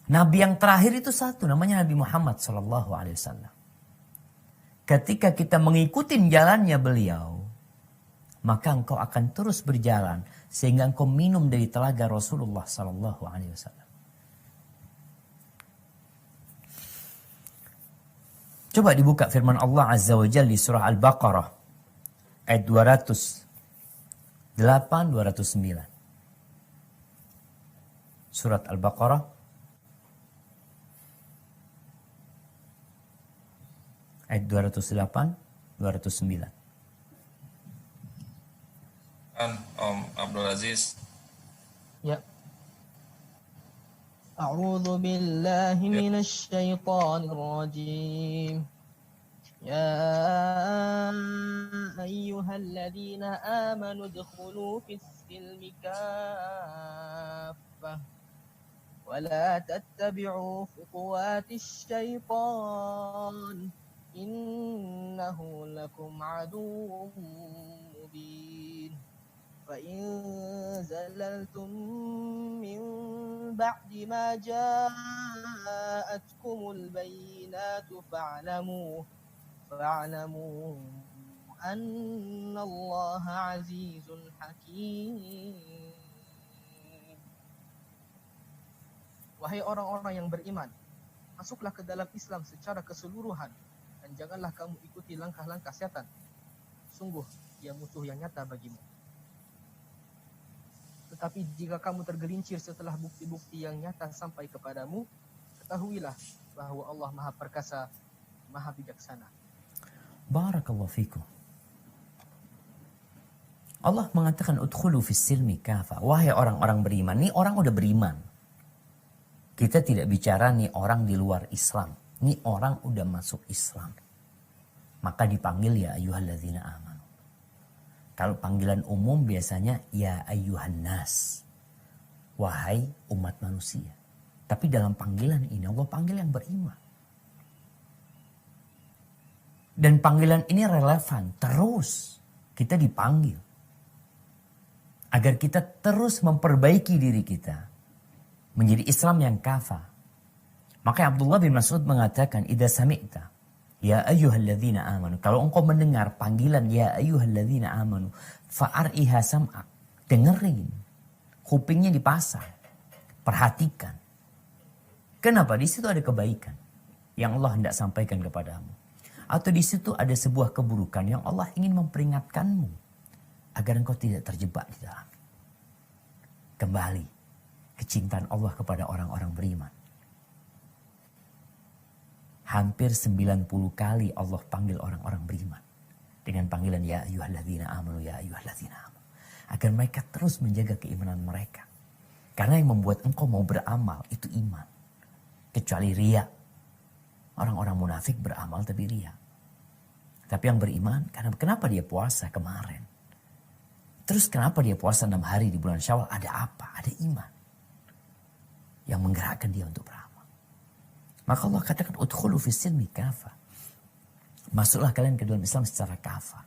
Nabi yang terakhir itu satu, namanya Nabi Muhammad SAW. Ketika kita mengikuti jalannya beliau, maka engkau akan terus berjalan sehingga engkau minum dari telaga Rasulullah SAW. Coba dibuka firman Allah Azza wa Jalla di surah Al-Baqarah ayat 208-209. Surat Al-Baqarah ayat 208-209. Om Abdul Aziz. Ya. A'udzu billahi minasy syaithanir rajim. Ya ayyuhalladzina amanu udkhulu fis silmi kaffah wa la tattabi'u khutuwatis syaitan innahu lakum aduwwun mubin. فإن زللتم من بعد ما جاءتكم البينات فاعلموا أن الله عزيز حكيم. Wahai orang-orang yang beriman, masuklah ke dalam Islam secara keseluruhan dan janganlah kamu ikuti langkah-langkah setan. Sungguh dia musuh yang nyata bagimu. Tetapi jika kamu tergelincir setelah bukti-bukti yang nyata sampai kepadamu, ketahuilah bahwa Allah Maha Perkasa, Maha Bijaksana. Barakallahu fikum. Allah mengatakan udkhulu fis silmi kafa. Wahai orang-orang beriman. Ini orang udah beriman. Kita tidak bicara nih orang di luar Islam. Ini orang udah masuk Islam. Maka dipanggil ya ayyuhalladzina amanu. Kalau panggilan umum biasanya ya ayyuhan nas. Wahai umat manusia. Tapi dalam panggilan ini Allah panggil yang beriman. Dan panggilan ini relevan. Terus kita dipanggil. Agar kita terus memperbaiki diri kita. Menjadi Islam yang kafa. Maka Abdullah bin Mas'ud mengatakan, idza sami'ta ya ayyuhalladzina amanu. Kalau engkau mendengar panggilan ya ayyuhalladzina amanu, fa'ar'iha sam'ak. Dengerin. Kupingnya dipasang. Perhatikan. Kenapa? Di situ ada kebaikan yang Allah hendak sampaikan kepadamu. Atau di situ ada sebuah keburukan yang Allah ingin memperingatkanmu agar engkau tidak terjebak di dalam. Kembali kecintaan Allah kepada orang-orang beriman. Hampir 90 kali Allah panggil orang-orang beriman. Dengan panggilan ya ayyuhalladzina amanu, ya ayyuhalladzina amanu. Agar mereka terus menjaga keimanan mereka. Karena yang membuat engkau mau beramal itu iman. Kecuali riya. Orang-orang munafik beramal tapi riya. Tapi yang beriman, kenapa dia puasa kemarin? Terus kenapa dia puasa 6 hari di bulan Syawal? Ada apa? Ada iman. Yang menggerakkan dia untuk beramal. Maka Allah katakan udkhulu fis silmi kafa. Masuklah kalian ke dalam Islam secara kafa.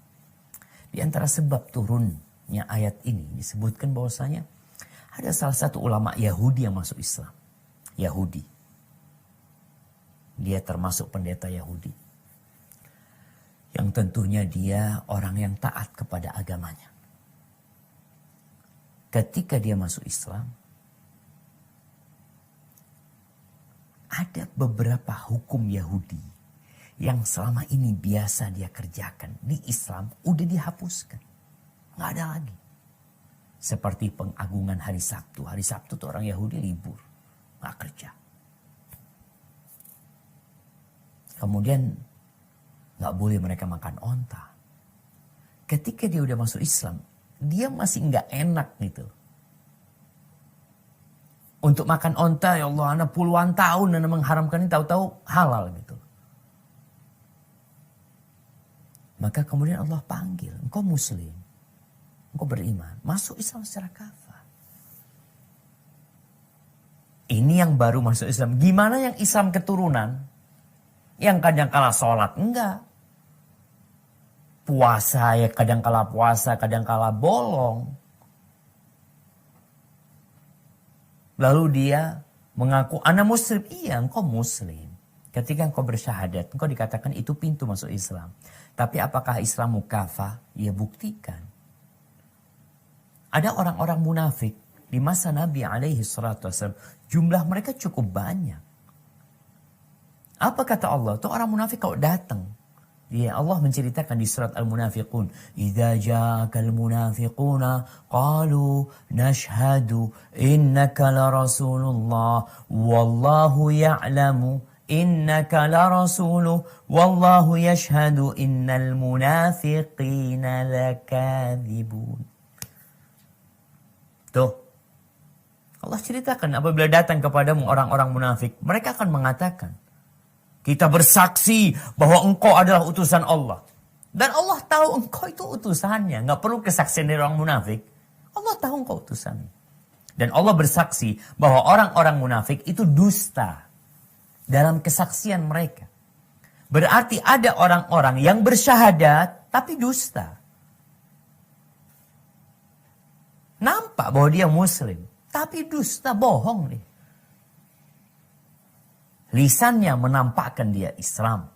Di antara sebab turunnya ayat ini disebutkan bahwasanya ada salah satu ulama Yahudi yang masuk Islam. Yahudi. Dia termasuk pendeta Yahudi. Yang tentunya dia orang yang taat kepada agamanya. Ketika dia masuk Islam, ada beberapa hukum Yahudi yang selama ini biasa dia kerjakan di Islam udah dihapuskan. Nggak ada lagi. Seperti pengagungan hari Sabtu. Hari Sabtu tuh orang Yahudi libur. Nggak kerja. Kemudian nggak boleh mereka makan onta. Ketika dia udah masuk Islam, dia masih nggak enak gitu. Untuk makan onta, ya Allah, anak puluhan tahun dan mengharamkan ini, tahu-tahu halal gitu. Maka kemudian Allah panggil, engkau muslim, engkau beriman, masuk Islam secara kafah. Ini yang baru masuk Islam. Gimana yang Islam keturunan? Yang kadang kala sholat, enggak. Puasa ya kadang kala puasa, kadang kala bolong. Lalu dia mengaku anak muslim. Iya, engkau muslim. Ketika engkau bersyahadat, engkau dikatakan itu pintu masuk Islam. Tapi apakah Islammu kafah? Ya buktikan. Ada orang-orang munafik di masa Nabi alaihi salatu wasallam. Jumlah mereka cukup banyak. Apa kata Allah? Tuh orang munafik kalau datang. Ya Allah menceritakan di surat Al-Munafiqun. Idza ja'akal munafiquna qalu nashhadu innaka la rasulullah wallahu ya'lamu innaka la rasuluh wallahu yashhadu innal munafiqina lakadzibun. Tuh. Allah ceritakan apabila datang kepadamu orang-orang munafik, mereka akan mengatakan, kita bersaksi bahwa engkau adalah utusan Allah. Dan Allah tahu engkau itu utusannya. Nggak perlu kesaksian dari orang munafik. Allah tahu engkau utusannya. Dan Allah bersaksi bahwa orang-orang munafik itu dusta dalam kesaksian mereka. Berarti ada orang-orang yang bersyahadat tapi dusta. Nampak bahwa dia muslim. Tapi dusta, bohong nih. Lisannya menampakkan dia Islam.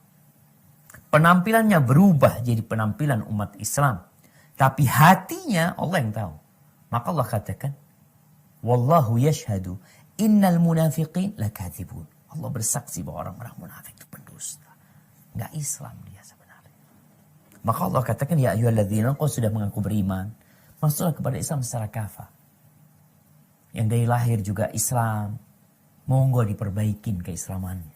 Penampilannya berubah jadi penampilan umat Islam. Tapi hatinya Allah yang tahu. Maka Allah katakan, wallahu yashhadu innal munafiqin lakadzibun. Allah bersaksi bahwa orang-orang munafik itu pendusta. Enggak Islam dia sebenarnya. Maka Allah katakan, ya ayyuhalladzina, kau sudah mengaku beriman, masuklah kepada Islam secara kafah. Yang dari lahir juga Islam, monggo diperbaikin keislamannya.